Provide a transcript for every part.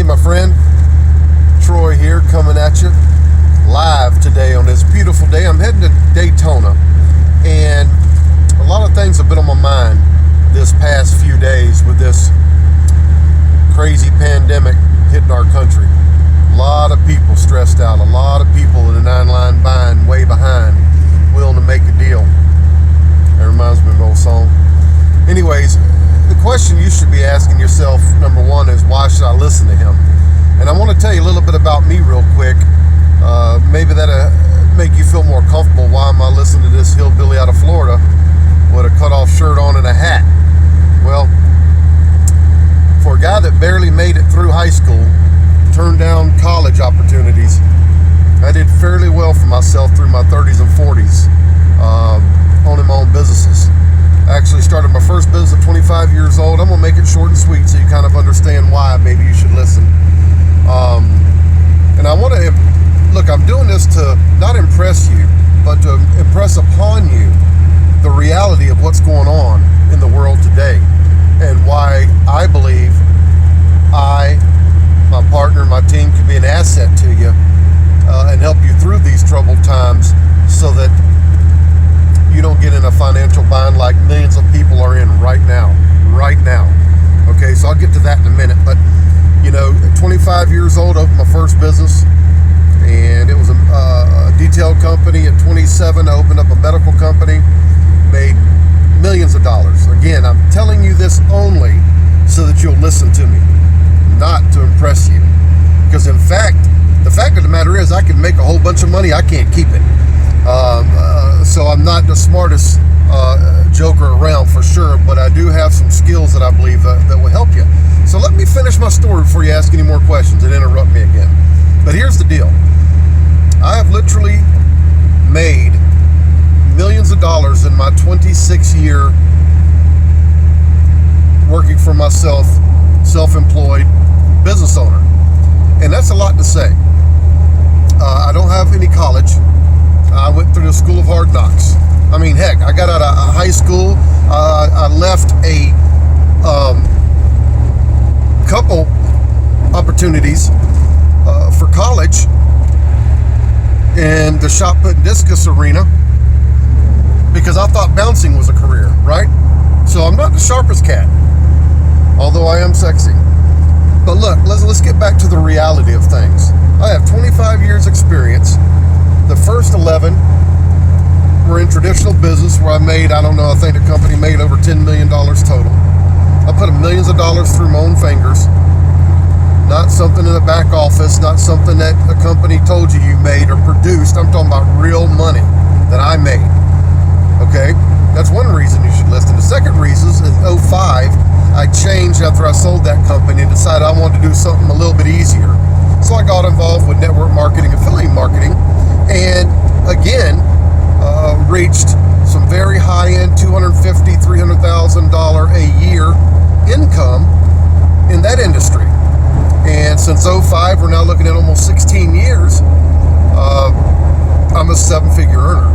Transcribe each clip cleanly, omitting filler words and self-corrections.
Hey, my friend, Troy here, coming at you live today on this beautiful day. I'm heading to Daytona, and a lot of things have been on my mind this past few days with this crazy pandemic hitting our country. A lot of people stressed out, a lot of people in a 9-line bind, way behind, willing to make a deal. That reminds me of an old song. Anyways, the question you should be asking yourself, number one, is why should I listen to him? And I want to tell you a little bit about me real quick. Maybe that'll make you feel more comfortable. Why am I listening to this hillbilly out of Florida with a cutoff shirt on and a hat? Well, for a guy that barely made it through high school, turned down college opportunities, I did fairly well for myself through my 30s and 40s, owning my own businesses. I actually started my first business at 25 years old. I'm going to make it short and sweet so you kind of understand why maybe you should listen. And I want to, look, I'm doing this to not impress you, but to impress upon you the reality of what's going on in the world today and why I believe I, my partner, my team can be an asset to you and help you through these troubled times so that you don't get in a financial bind like millions of people are in right now. Okay, so I'll get to that in a minute. But, you know, at 25 years old, I opened my first business, and it was a detail company. At 27, I opened up a medical company, made millions of dollars. Again, I'm telling you this only so that you'll listen to me, not to impress you. Because in fact, the fact of the matter is I can make a whole bunch of money, I can't keep it. So I'm not the smartest joker around for sure, but I do have some skills that I believe that will help you. So let me finish my story before you ask any more questions and interrupt me again. But here's the deal. I have literally made millions of dollars in my 26-year working for myself, self-employed business owner. And that's a lot to say. I don't have any college. I went through the school of hard knocks. I mean, heck, I got out of high school. I left a couple opportunities for college in the shot put and discus arena because I thought bouncing was a career, right? So I'm not the sharpest cat, although I am sexy. But look, let's get back to the reality of things. I have 25 years experience. The first 11 were in traditional business where I made, I think the company made over $10 million total. I put millions of dollars through my own fingers. Not something in the back office, not something that a company told you made or produced. I'm talking about real money that I made. Okay? That's one reason you should listen. The second reason is in 2005, I changed after I sold that company and decided I wanted to do something a little bit easier. So I got involved with network marketing, affiliate marketing, and again, reached some very high-end $250,000, $300,000 a year income in that industry. And since 2005, we're now looking at almost 16 years. I'm a 7-figure earner.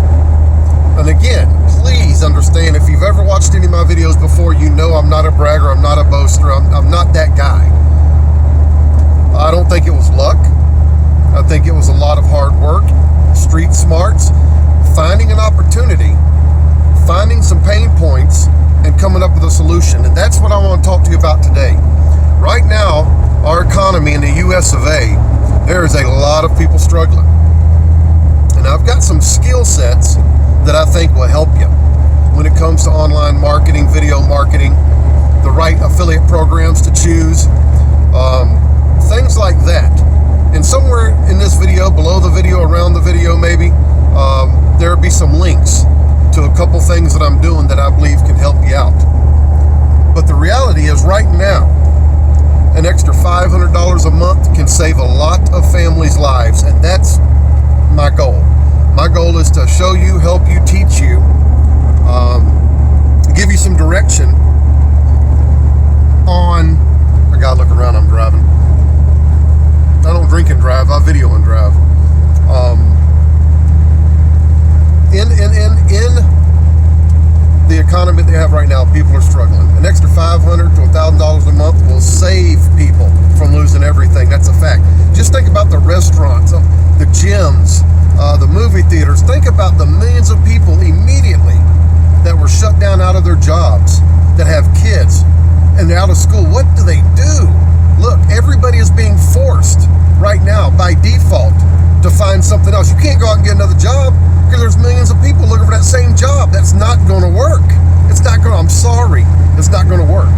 And again, please understand, if you've ever watched any of my videos before, you know I'm not a bragger, I'm not a boaster, I'm not that guy. I don't think it was luck. I think it was a lot of hard work, street smarts, finding an opportunity, finding some pain points, and coming up with a solution. And that's what I want to talk to you about today. Right now, our economy in the US of A, there is a lot of people struggling. And I've got some skill sets that I think will help you when it comes to online marketing, video marketing, the right affiliate programs to choose, things like that. And somewhere in this video, below the video, around the video maybe, there'll be some links to a couple things that I'm doing that I believe can help you out. But the reality is right now, an extra $500 a month can save a lot of families' lives, and that's my goal. My goal is to show you, help you, teach you, give you some direction on, I gotta look around, I'm driving. I don't drink and drive, I video and drive. In the economy they have right now, people are struggling. An extra $500 to $1,000 a month will save people from losing everything restaurants, the gyms, the movie theaters. Think about the millions of people immediately that were shut down out of their jobs, that have kids, and they're out of school. What do they do? Look, everybody is being forced right now by default to find something else. You can't go out and get another job because there's millions of people looking for that same job. That's not going to work. It's not going to, I'm sorry, it's not going to work.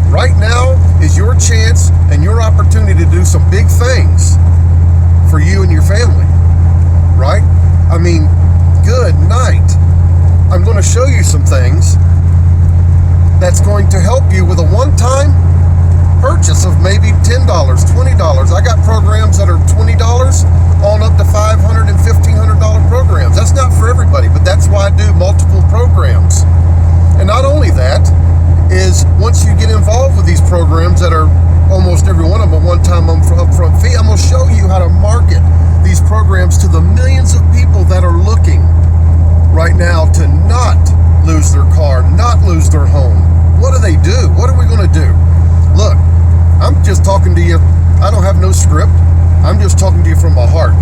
Right now is your chance and your opportunity to do some big things for you and your family, right? I mean, good night. I'm going to show you some things that's going to help you with a one-time purchase of maybe $10, $20. I got programs that are $20 on up to $500 and $1,500 programs. That's not for everybody, but that's why I do multiple programs. And not only that, is once you get involved with these programs that are almost every one of them a one-time upfront fee, I'm going to show you how to market these programs to the millions of people that are looking right now to not lose their car, not lose their home. What do they do? What are we going to do? Look, I'm just talking to you. I don't have no script. I'm just talking to you from my heart.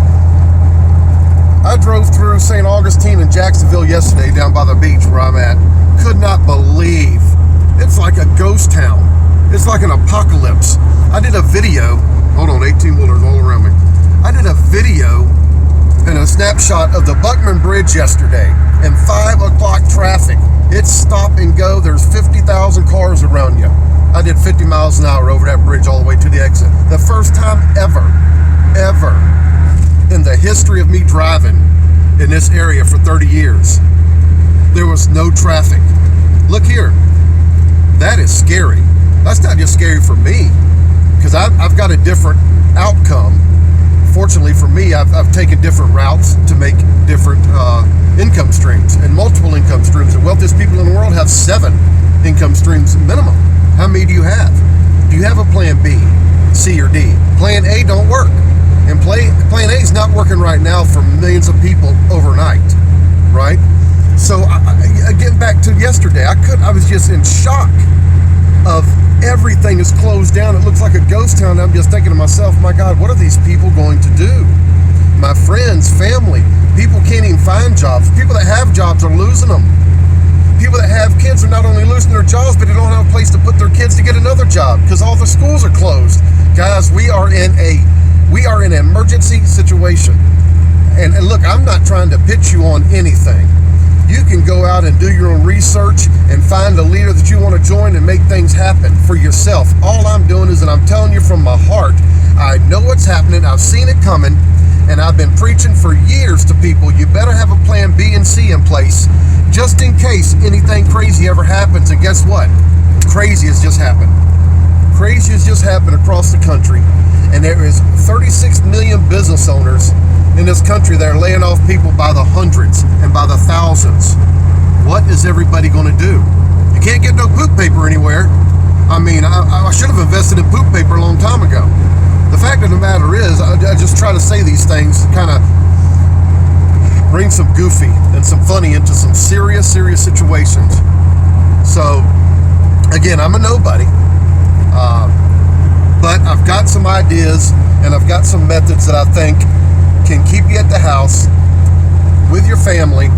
I drove through St. Augustine and Jacksonville yesterday down by the beach where I'm at. Could not believe. It's like a ghost town. It's like an apocalypse. I did a video. Hold on, 18-wheelers all around me. I did a video and a snapshot of the Buckman Bridge yesterday and 5 o'clock traffic. It's stop and go. There's 50,000 cars around you. I did 50 miles an hour over that bridge all the way to the exit. The first time ever in the history of me driving in this area for 30 years, there was no traffic. Look here. That is scary. That's not just scary for me, because I've got a different outcome. Fortunately for me, I've taken different routes to make different income streams and multiple income streams. The wealthiest people in the world have 7 income streams minimum. How many do you have? Do you have a plan B, C, or D? Plan A don't work. And plan A is not working right now for millions of people overnight, right? So getting back to yesterday, I was just in shock of everything is closed down. It looks like a ghost town. I'm just thinking to myself, my God, what are these people going to do? My friends, family, people can't even find jobs. People that have jobs are losing them. People that have kids are not only losing their jobs, but they don't have a place to put their kids to get another job because all the schools are closed. Guys, we are in an emergency situation. And look, I'm not trying to pitch you on anything. You can go out and do your own research and find a leader that you want to join and make things happen for yourself. All I'm doing is that I'm telling you from my heart, I know what's happening. I've seen it coming, and I've been preaching for years to people, you better have a plan B and C in place just in case anything crazy ever happens. And guess what? Crazy has just happened. Crazy has just happened across the country, and there is 36 million business owners in this country that are laying off people by the hundreds and by the thousands. What is everybody going to do? You can't get no poop paper anywhere. I mean, I should have invested in poop paper a long time ago. The fact of the matter is, I just try to say these things, kind of bring some goofy and some funny into some serious situations. So, again, I'm a nobody. But I've got some ideas and I've got some methods that I think can keep you at the house with your family,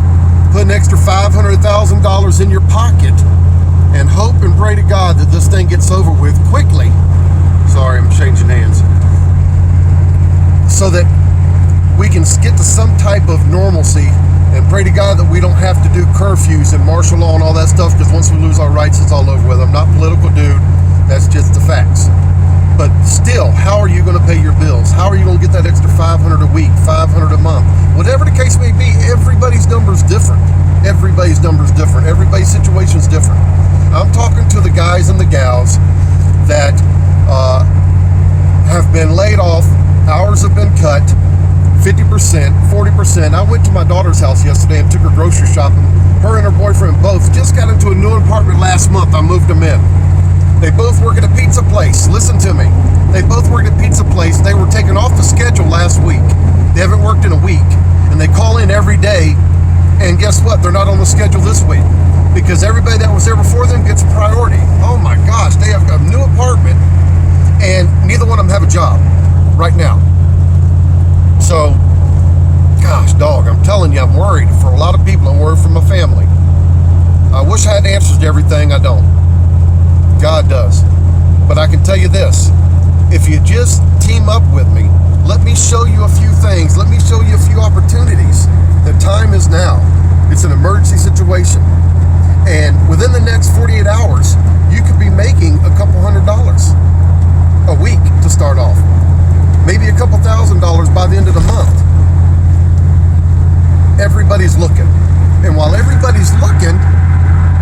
put an extra $500,000 in your pocket, and hope and pray to God that this thing gets over with quickly. Sorry, I'm changing hands. So that we can get to some type of normalcy, and pray to God that we don't have to do curfews and martial law and all that stuff, because once we lose our rights, it's all over with. I'm not a political dude. That's just the facts. But still, how are you going to pay your bills? How are you going to get that extra $500 a week, $500 a month? Whatever the case may be, everybody's number is different. Everybody's number is different. Everybody's situation is different. I'm talking to the guys and the gals that have been laid off. Hours have been cut, 50%, 40%. I went to my daughter's house yesterday and took her grocery shopping. Her and her boyfriend both just got into a new apartment last month. I moved them in. They both work at a pizza place. Listen to me. They both work at a pizza place. They were taken off the schedule last week. They haven't worked in a week. And they call in every day. And guess what? They're not on the schedule this week. Because everybody that was there before them gets priority. Oh my gosh. They have a new apartment. And neither one of them have a job right now. So, gosh, dog, I'm telling you, I'm worried for a lot of people. I'm worried for my family. I wish I had answers to everything. I don't. God does. But I can tell you this. If you just team up with me, let me show you a few things. Let me show you a few opportunities. The time is now. It's an emergency situation. And within the next 48 hours, you could be making a couple $100 a week to start off. Maybe a couple $1,000 by the end of the month. Everybody's looking. And while everybody's looking,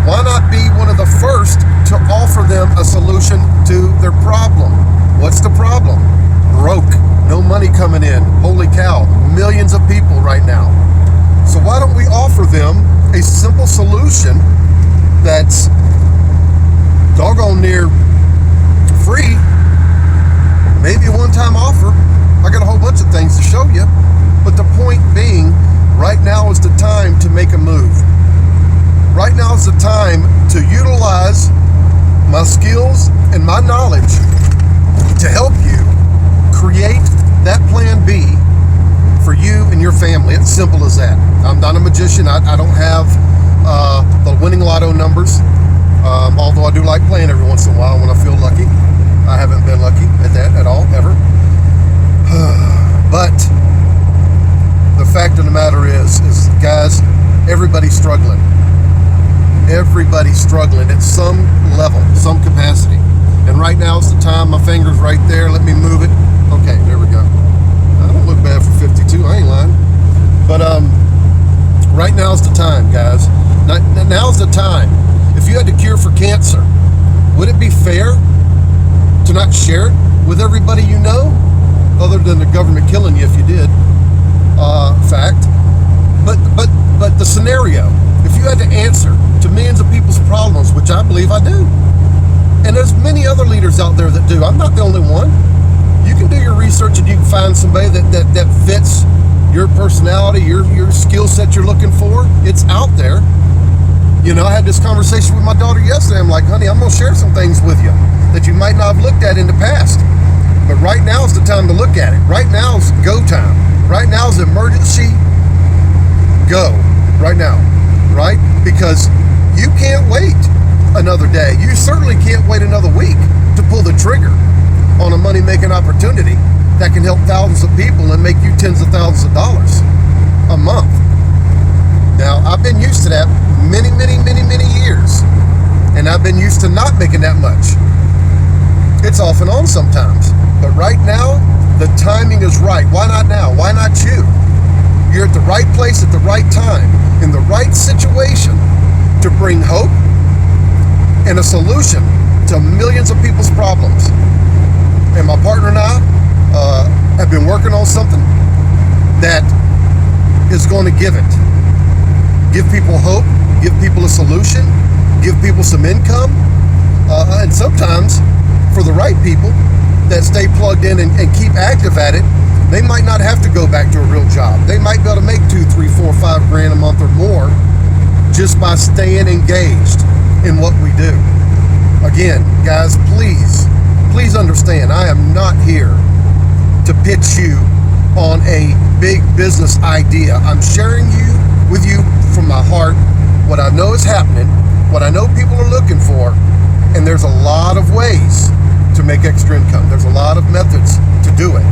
why not be one of the first to offer them a solution to their problem? What's the problem? Broke. No money coming in. Holy cow. Millions of people right now. So why don't we offer them a simple solution that's doggone near free? Maybe a one-time offer. I got a whole bunch of things to show you. But the point being, right now is the time to make a move. Right now is the time to utilize my skills and my knowledge to help you create that plan B for you and your family. It's simple as that. I'm not a magician. I don't have the winning lotto numbers, although I do like playing every once in a while when I feel lucky. I haven't been lucky at that at all, ever. But the fact of the matter is guys, everybody's struggling. Everybody's struggling at some level, some capacity. And right now it's the time. My finger's right there. Let me move it. Okay, there we go. I don't look bad for 52. I ain't lying. But right now is the time, guys. Now's the time. If you had the cure for cancer, would it be fair to not share it with everybody you know, other than the government killing you if you did? Fact. But the scenario, if you had to answer to millions of people's problems, which I believe I do, and there's many other leaders out there that do. I'm not the only one. You can do your research and you can find somebody that fits your personality, your skill set you're looking for. It's out there. You know, I had this conversation with my daughter yesterday. I'm like, honey, I'm going to share some things with you that you might not have looked at in the past. But right now is the time to look at it. Right now is go time. Right now is emergency go. Right now. Right? Because you can't wait another day. You certainly can't wait another week to pull the trigger on a money-making opportunity that can help thousands of people and make you tens of thousands of dollars a month. Now, I've been used to that many years, and I've been used to not making that much. It's off and on sometimes, but right now, the timing is right. Why not now? Why not you? You're at the right place at the right time, in the right situation to bring hope and a solution to millions of people's problems. And my partner and I have been working on something that is going to give people hope, give people a solution, give people some income, and sometimes for the right people that stay plugged in and keep active at it, they might not have to go back to a real job. They might be able to make $2, $3, $4, $5 grand a month or more just by staying engaged in what we do. Again, guys, please understand, I am not here to pitch you on a big business idea. I'm sharing with you from my heart what I know is happening, what I know people are looking for, and there's a lot of ways to make extra income. There's a lot of methods to do it.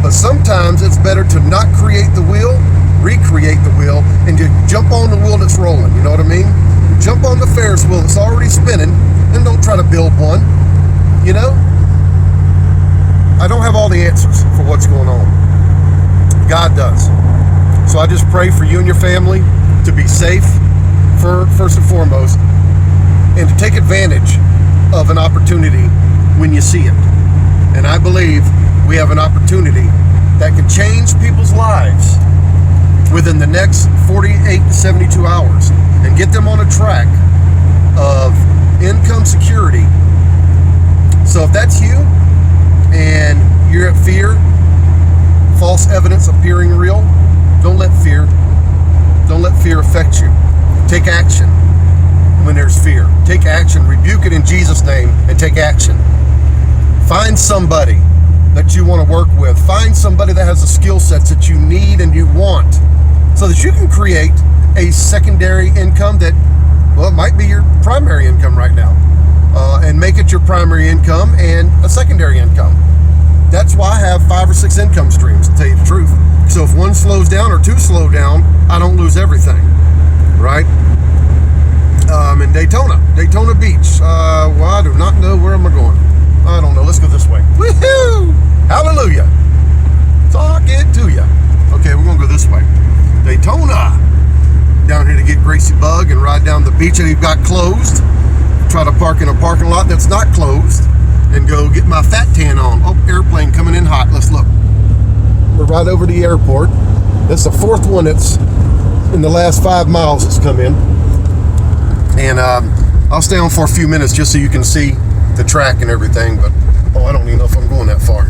But sometimes it's better to not create the wheel, recreate the wheel, and to jump on the wheel that's rolling. You know what I mean? Jump on the Ferris wheel that's already spinning, and don't try to build one. You know? I don't have all the answers for what's going on. God does. So I just pray for you and your family to be safe, first and foremost, and to take advantage of an opportunity when you see it. And I believe we have an opportunity that can change people's lives within the next 48 to 72 hours and get them on a track of income security. So if that's you and you're at fear, false evidence appearing real, don't let fear affect you. Take action when there's fear. Take action. Rebuke it in Jesus' name and take action. Find somebody that you want to work with. Find somebody that has the skill sets that you need and you want, so that you can create a secondary income that, well, it might be your primary income right now, and make it your primary income and a secondary income. That's why I have 5 or 6 income streams, to tell you the truth. So if one slows down or 2 slow down, I don't lose everything, right? In Daytona Beach. Well, I do not know where am I going. I don't know. Let's go this way. Woohoo! Hallelujah! Talk it to you. Okay, we're gonna go this way. Daytona. Down here to get Gracie Bug and ride down the beach that you've got closed. Try to park in a parking lot that's not closed and go get my fat tan on. Oh, airplane coming in hot. Let's look. We're right over the airport. That's the 4th one that's in the last 5 miles that's come in. And I'll stay on for a few minutes just so you can see the track and everything. But, oh, I don't even know if I'm going that far.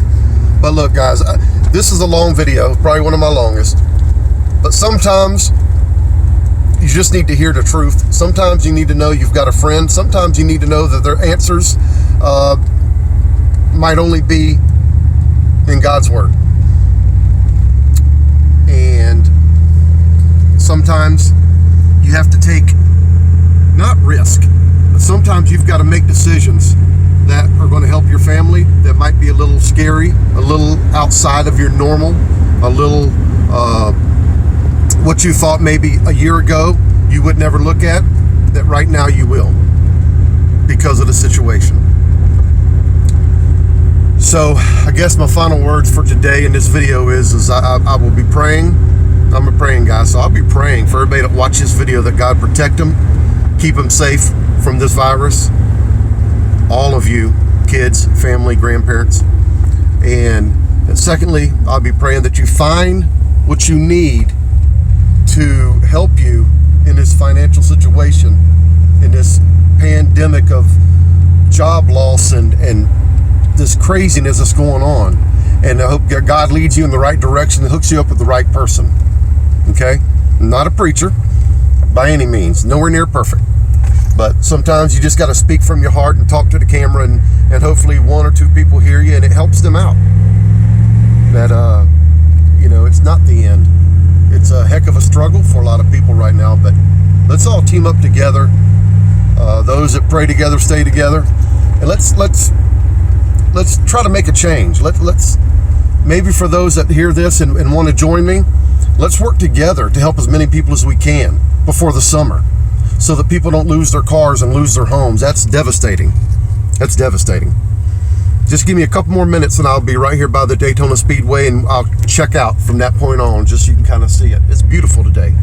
But look, guys, this is a long video, probably one of my longest. But sometimes you just need to hear the truth. Sometimes you need to know you've got a friend. Sometimes you need to know that their answers might only be in God's Word. And sometimes you have to take, not risk, but sometimes you've got to make decisions that are going to help your family, that might be a little scary, a little outside of your normal, a little what you thought maybe a year ago you would never look at, that right now you will, because of the situation. So I guess my final words for today in this video is I will be praying. I'm a praying guy, so I'll be praying for everybody that watch this video, that God protect them, keep them safe from this virus. All of you, kids, family, grandparents. And secondly, I'll be praying that you find what you need to help you in this financial situation, in this pandemic of job loss and this craziness that's going on. And I hope God leads you in the right direction and hooks you up with the right person. Okay? I'm not a preacher by any means, nowhere near perfect. But sometimes you just got to speak from your heart and talk to the camera, and hopefully 1 or 2 people hear you and it helps them out. That, it's not the end. It's a heck of a struggle for a lot of people right now, but let's all team up together. Those that pray together, stay together. And let's try to make a change. Let's maybe for those that hear this and want to join me, let's work together to help as many people as we can before the summer, so that people don't lose their cars and lose their homes. That's devastating. That's devastating. Just give me a couple more minutes and I'll be right here by the Daytona Speedway, and I'll check out from that point on, just so you can kind of see it. It's beautiful today.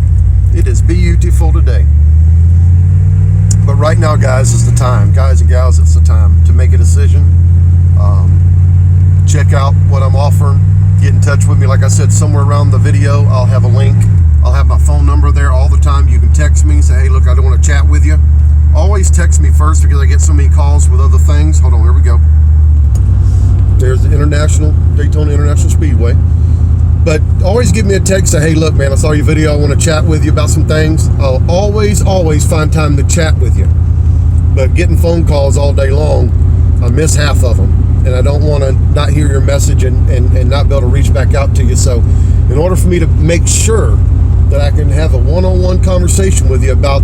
It is beautiful today. But right now, guys, is the time. Guys and gals, it's the time to make a decision. Check out what I'm offering. Get in touch with me. Like I said, somewhere around the video, I'll have a link. I'll have my phone number there all the time. You can text me and say, hey, look, I don't want to chat with you. Always text me first, because I get so many calls with other things. Hold on, here we go. There's the Daytona International Speedway. But always give me a text, say, hey, look, man, I saw your video. I want to chat with you about some things. I'll always find time to chat with you. But getting phone calls all day long, I miss half of them. And I don't want to not hear your message and not be able to reach back out to you. So in order for me to make sure that I can have a one-on-one conversation with you about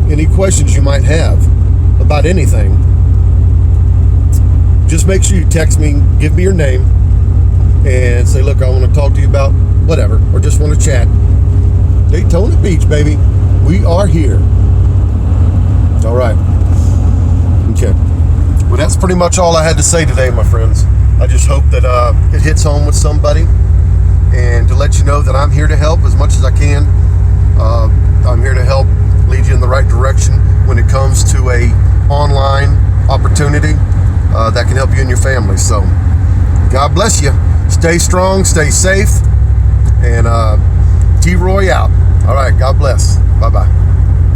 any questions you might have about anything, just make sure you text me, give me your name, and say, look, I want to talk to you about whatever, or just want to chat. Daytona Beach, baby. We are here. All right. Okay. Well, that's pretty much all I had to say today, my friends. I just hope that it hits home with somebody, and to let you know that I'm here to help as much as I can. I'm here to help lead you in the right direction when it comes to a online opportunity that can help you and your family. So God bless you. Stay strong, stay safe, and T-Roy out. All right, God bless. Bye-bye.